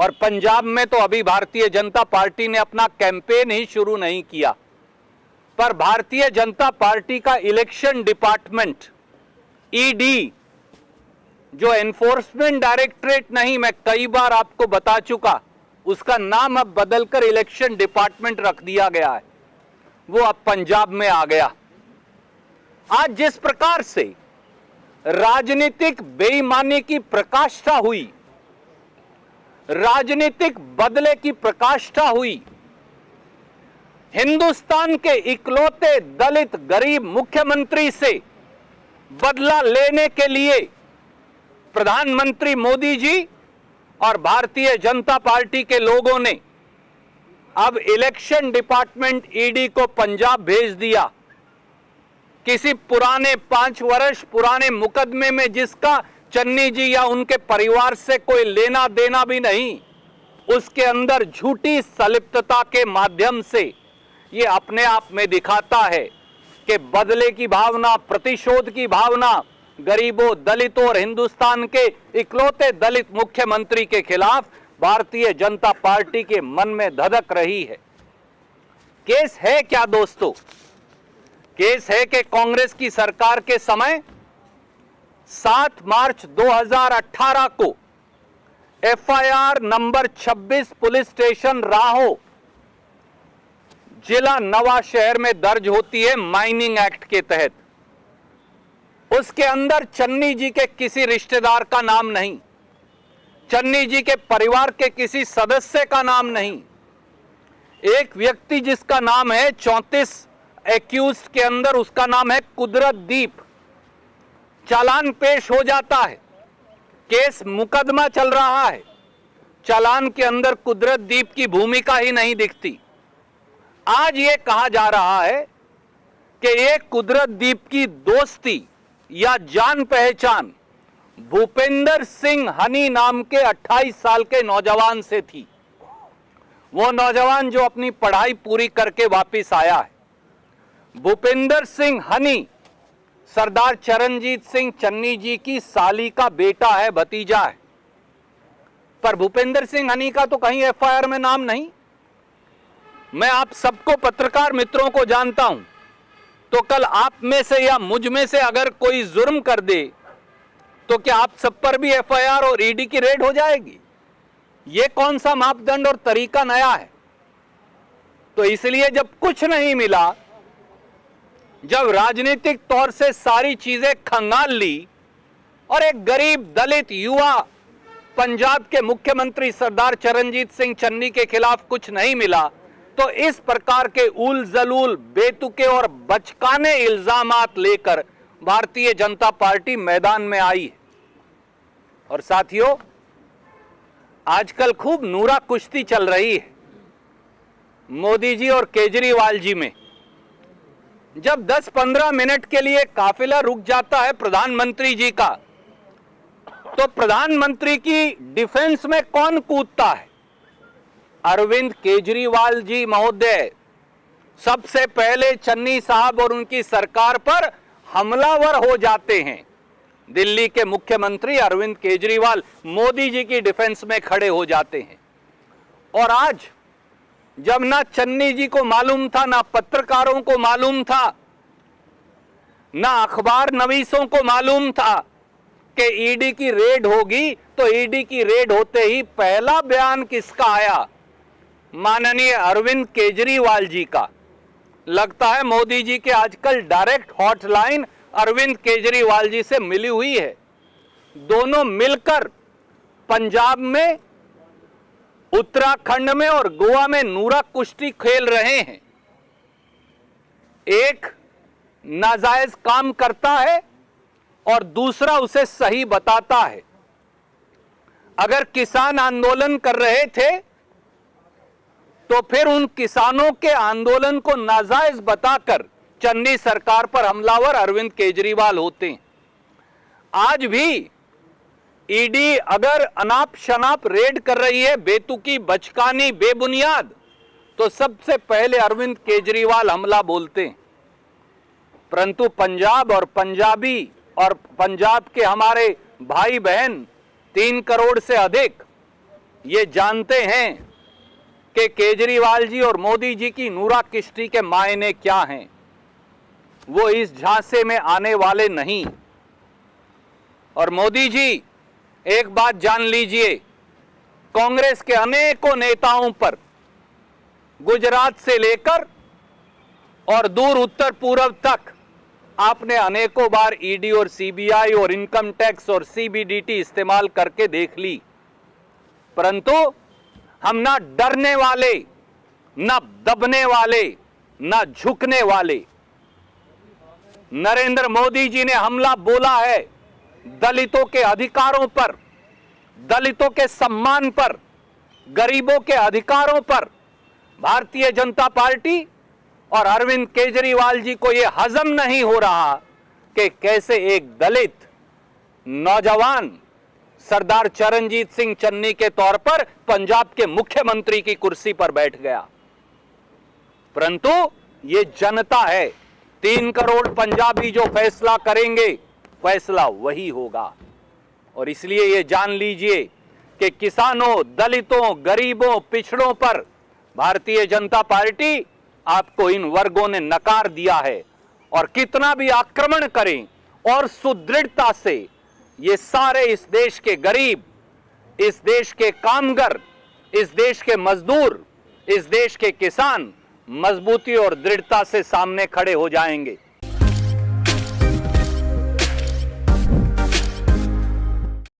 और पंजाब में तो अभी भारतीय जनता पार्टी ने अपना कैंपेन ही शुरू नहीं किया, पर भारतीय जनता पार्टी का इलेक्शन डिपार्टमेंट ईडी, जो एनफोर्समेंट डायरेक्टरेट नहीं, मैं कई बार आपको बता चुका, उसका नाम अब बदलकर इलेक्शन डिपार्टमेंट रख दिया गया है, वो अब पंजाब में आ गया। आज जिस प्रकार से राजनीतिक बेईमानी की प्रकाष्ठा हुई, राजनीतिक बदले की प्रकाष्ठा हुई, हिंदुस्तान के इकलौते दलित गरीब मुख्यमंत्री से बदला लेने के लिए प्रधानमंत्री मोदी जी और भारतीय जनता पार्टी के लोगों ने अब इलेक्शन डिपार्टमेंट ईडी को पंजाब भेज दिया। किसी पुराने 5 वर्ष पुराने मुकदमे में जिसका चन्नी जी या उनके परिवार से कोई लेना देना भी नहीं, उसके अंदर झूठी संलिप्तता के माध्यम से ये अपने आप में दिखाता है कि बदले की भावना, प्रतिशोध की भावना गरीबों, दलितों और हिंदुस्तान के इकलौते दलित मुख्यमंत्री के खिलाफ भारतीय जनता पार्टी के मन में धधक रही है। केस है क्या दोस्तों? केस है कि कांग्रेस की सरकार के समय 7 मार्च 2018 को एफआईआर नंबर 26 पुलिस स्टेशन राहो, जिला नवा शहर में दर्ज होती है माइनिंग एक्ट के तहत। उसके अंदर चन्नी जी के किसी रिश्तेदार का नाम नहीं, चन्नी जी के परिवार के किसी सदस्य का नाम नहीं। एक व्यक्ति जिसका नाम है 34 एक्यूज्ड के अंदर, उसका नाम है कुदरतदीप। चालान पेश हो जाता है, केस मुकदमा चल रहा है, चालान के अंदर कुदरतदीप की भूमिका ही नहीं दिखती। आज ये कहा जा रहा है कि ये कुदरतदीप की दोस्ती या जान पहचान भूपेंद्र सिंह हनी नाम के 28 साल के नौजवान से थी। वो नौजवान जो अपनी पढ़ाई पूरी करके वापस आया है। भूपेंद्र सिंह हनी सरदार चरणजीत सिंह चन्नी जी की साली का बेटा है, भतीजा है। पर भूपेंद्र सिंह हनी का तो कहीं एफआईआर में नाम नहीं। मैं आप सबको, पत्रकार मित्रों को जानता हूं, तो कल आप में से या मुझ में से अगर कोई जुर्म कर दे तो क्या आप सब पर भी एफआईआर और ईडी की रेड हो जाएगी? ये कौन सा मापदंड और तरीका नया है? तो इसलिए जब कुछ नहीं मिला, जब राजनीतिक तौर से सारी चीजें खंगाल ली और एक गरीब दलित युवा पंजाब के मुख्यमंत्री सरदार चरणजीत सिंह चन्नी के खिलाफ कुछ नहीं मिला, तो इस प्रकार के उल जलूल, बेतुके और बचकाने इल्जामात लेकर भारतीय जनता पार्टी मैदान में आई है। और साथियों, आजकल खूब नूरा कुश्ती चल रही है मोदी जी और केजरीवाल जी में। जब 10-15 मिनट के लिए काफिला रुक जाता है प्रधानमंत्री जी का, तो प्रधानमंत्री की डिफेंस में कौन कूदता है? अरविंद केजरीवाल जी महोदय सबसे पहले चन्नी साहब और उनकी सरकार पर हमलावर हो जाते हैं। दिल्ली के मुख्यमंत्री अरविंद केजरीवाल मोदी जी की डिफेंस में खड़े हो जाते हैं। और आज जब ना चन्नी जी को मालूम था, ना पत्रकारों को मालूम था, ना अखबार नवीसों को मालूम था कि ईडी की रेड होगी, तो ईडी की रेड होते ही पहला बयान किसका आया? माननीय अरविंद केजरीवाल जी का। लगता है मोदी जी के आजकल डायरेक्ट हॉटलाइन अरविंद केजरीवाल जी से मिली हुई है। दोनों मिलकर पंजाब में, उत्तराखंड में और गोवा में नूरा कुश्ती खेल रहे हैं। एक नाजायज काम करता है और दूसरा उसे सही बताता है। अगर किसान आंदोलन कर रहे थे तो फिर उन किसानों के आंदोलन को नाजायज बताकर चन्नी सरकार पर हमलावर अरविंद केजरीवाल होते हैं। आज भी ईडी अगर अनाप शनाप रेड कर रही है, बेतुकी, बचकानी, बेबुनियाद, तो सबसे पहले अरविंद केजरीवाल हमला बोलते हैं। परंतु पंजाब और पंजाबी और पंजाब के हमारे भाई बहन 3 करोड़ से अधिक, ये जानते हैं कि केजरीवाल जी और मोदी जी की नूरा किश्ती के मायने क्या हैं। वो इस झांसे में आने वाले नहीं। और मोदी जी, एक बात जान लीजिए, कांग्रेस के अनेकों नेताओं पर गुजरात से लेकर और दूर उत्तर पूर्व तक आपने अनेकों बार ईडी और सीबीआई और इनकम टैक्स और सीबीडीटी इस्तेमाल करके देख ली, परंतु हम ना डरने वाले, ना दबने वाले, ना झुकने वाले। नरेंद्र मोदी जी ने हमला बोला है दलितों के अधिकारों पर, दलितों के सम्मान पर, गरीबों के अधिकारों पर। भारतीय जनता पार्टी और अरविंद केजरीवाल जी को यह हजम नहीं हो रहा कि कैसे एक दलित नौजवान सरदार चरणजीत सिंह चन्नी के तौर पर पंजाब के मुख्यमंत्री की कुर्सी पर बैठ गया। परंतु यह जनता है, 3 करोड़ पंजाबी जो फैसला करेंगे, फैसला वही होगा। और इसलिए यह जान लीजिए कि किसानों, दलितों, गरीबों, पिछड़ों पर भारतीय जनता पार्टी, आपको इन वर्गों ने नकार दिया है। और कितना भी आक्रमण करें और सुदृढ़ता से ये सारे इस देश के गरीब, इस देश के कामगर, इस देश के मजदूर, इस देश के किसान मजबूती और दृढ़ता से सामने खड़े हो जाएंगे।